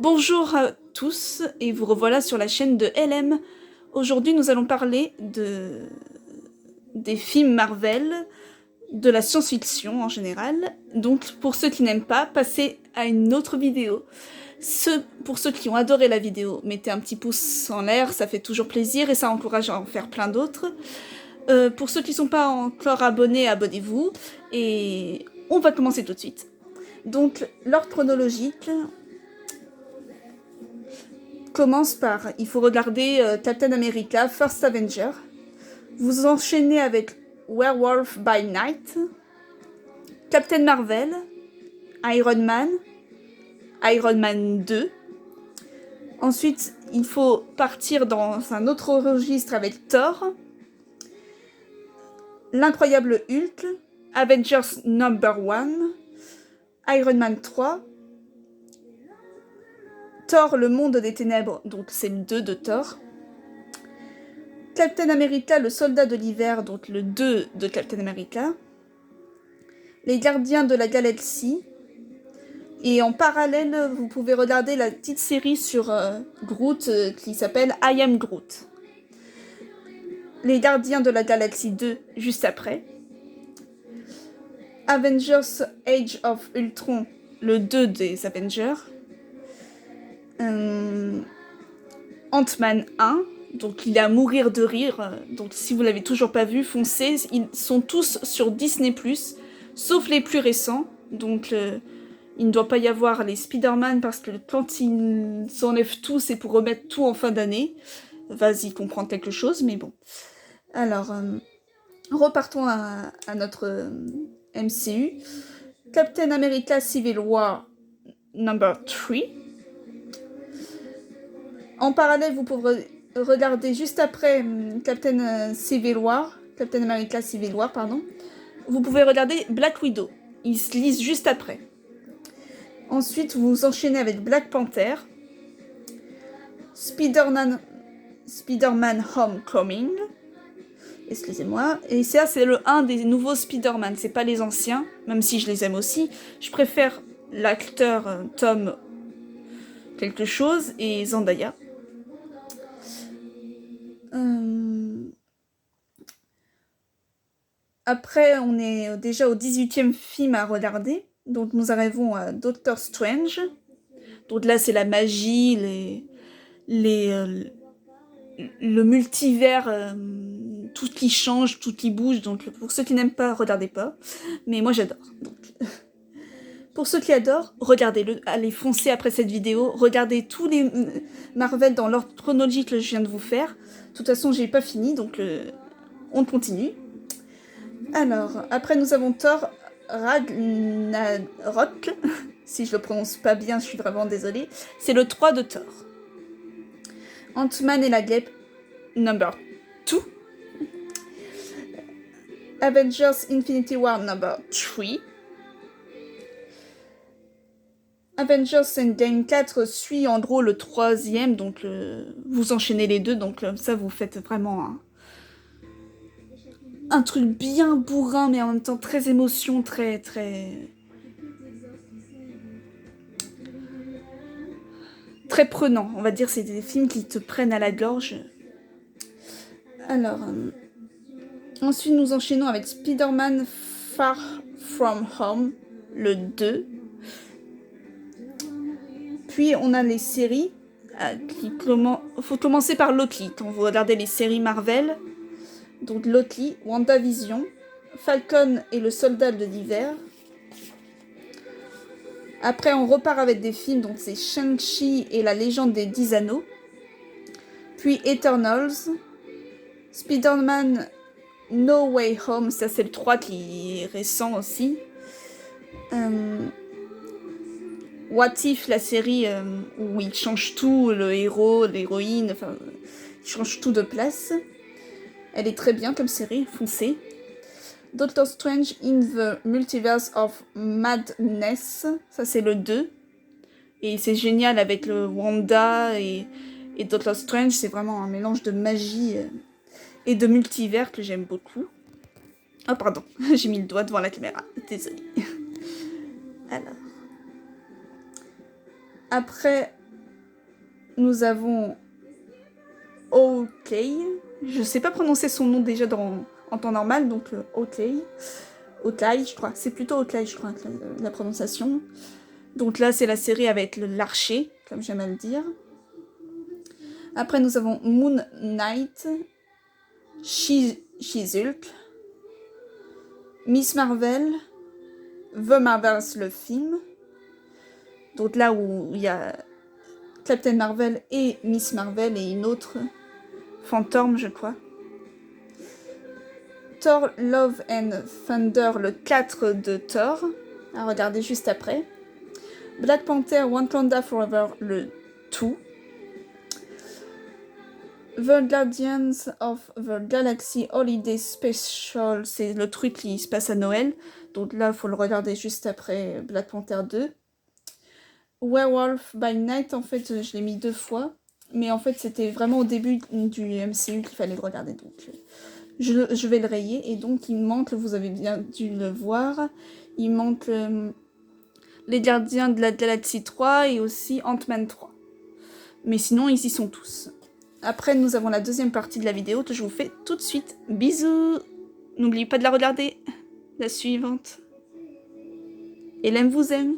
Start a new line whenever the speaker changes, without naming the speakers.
Bonjour à tous et vous revoilà sur la chaîne de LM. Aujourd'hui nous allons parler des films Marvel, de la science-fiction en général. Donc pour ceux qui n'aiment pas, passez à une autre vidéo. Pour ceux qui ont adoré la vidéo, mettez un petit pouce en l'air, ça fait toujours plaisir et ça encourage à en faire plein d'autres. Pour ceux qui ne sont pas encore abonnés, abonnez-vous et on va commencer tout de suite. Donc l'ordre chronologique commence par, il faut regarder Captain America, First Avenger. Vous enchaînez avec Werewolf by Night, Captain Marvel, Iron Man 2. Ensuite, il faut partir dans un autre registre avec Thor, L'Incroyable Hulk, Avengers No.1, Iron Man 3, Thor, le monde des ténèbres, donc c'est le 2 de Thor, Captain America, le soldat de l'hiver, donc le 2 de Captain America, Les Gardiens de la Galaxie, et en parallèle, vous pouvez regarder la petite série sur Groot qui s'appelle I Am Groot. Les Gardiens de la Galaxie 2 juste après. Avengers Age of Ultron, le 2 des Avengers. Ant-Man 1, donc il est à mourir de rire. Donc si vous l'avez toujours pas vu, foncez. Ils sont tous sur Disney+, sauf les plus récents. Donc il ne doit pas y avoir les Spider-Man parce que quand ils s'enlèvent tout, c'est pour remettre tout en fin d'année. Vas-y comprendre quelque chose, mais bon. Alors, repartons à notre MCU. Captain America Civil War number 3. En parallèle, vous pourrez regarder juste après Captain America Civil War, pardon. Vous pouvez regarder Black Widow. Ils se lisent juste après. Ensuite, vous enchaînez avec Black Panther, Spider-Man Homecoming, excusez-moi, et ça c'est le 1 des nouveaux Spider-Man, c'est pas les anciens, même si je les aime aussi. Je préfère l'acteur Tom quelque chose et Zendaya. Après, on est déjà au 18e film à regarder. Donc nous arrivons à Doctor Strange. Donc là, c'est la magie, le multivers, tout qui change, tout qui bouge. Donc pour ceux qui n'aiment pas, regardez pas. Mais moi, j'adore. Donc, pour ceux qui adorent, regardez-le. Allez, foncez après cette vidéo. Regardez tous les Marvel dans l'ordre chronologique que je viens de vous faire. De toute façon, j'ai pas fini, donc on continue. Alors, après nous avons Thor Ragnarok. Si je le prononce pas bien, je suis vraiment désolée. C'est le 3 de Thor. Ant-Man et la Guêpe, number 2. Avengers Infinity War, number 3. Avengers Endgame 4 suit en gros le 3e, donc vous enchaînez les deux, donc ça vous faites vraiment un truc bien bourrin, mais en même temps très émotion, très prenant. On va dire c'est des films qui te prennent à la gorge. Alors, ensuite nous enchaînons avec Spider-Man Far From Home, le 2. Puis on a les séries. Faut commencer par Loki, quand vous regardez les séries Marvel. Donc Loki, WandaVision, Falcon et le soldat de l'hiver. Après, on repart avec des films, donc c'est Shang-Chi et la légende des 10 anneaux. Puis Eternals, Spider-Man No Way Home, ça c'est le 3 qui est récent aussi. What If, la série où il change tout, le héros, l'héroïne, enfin, il change tout de place. Elle est très bien comme série, foncez. Doctor Strange in the Multiverse of Madness, ça c'est le 2. Et c'est génial avec le Wanda et Doctor Strange, c'est vraiment un mélange de magie et de multivers que j'aime beaucoup. Oh pardon, j'ai mis le doigt devant la caméra, désolée. Alors. Après nous avons Oakley. Je sais pas prononcer son nom déjà en temps normal, donc Oakley. Oakley, je crois. C'est plutôt Oakley, je crois, la prononciation. Donc là, c'est la série avec l'archer, comme j'aime à le dire. Après, nous avons Moon Knight, She-Hulk, Miss Marvel, The Marvels, le film. Donc là où il y a Captain Marvel et Miss Marvel et une autre fantôme, je crois. Thor, Love and Thunder, le 4 de Thor, à regarder juste après. Black Panther, Wakanda Forever, le 2. The Guardians of the Galaxy Holiday Special, c'est le truc qui se passe à Noël. Donc là, il faut le regarder juste après Black Panther 2. Werewolf by Night, en fait, je l'ai mis 2 fois. Mais en fait, c'était vraiment au début du MCU qu'il fallait le regarder. Donc, je vais le rayer. Et donc, il manque, vous avez bien dû le voir, il manque les Gardiens de la Galaxie 3 et aussi Ant-Man 3. Mais sinon, ils y sont tous. Après, nous avons la deuxième partie de la vidéo que je vous fais tout de suite. Bisous! N'oubliez pas de la regarder. La suivante. Hélène vous aime.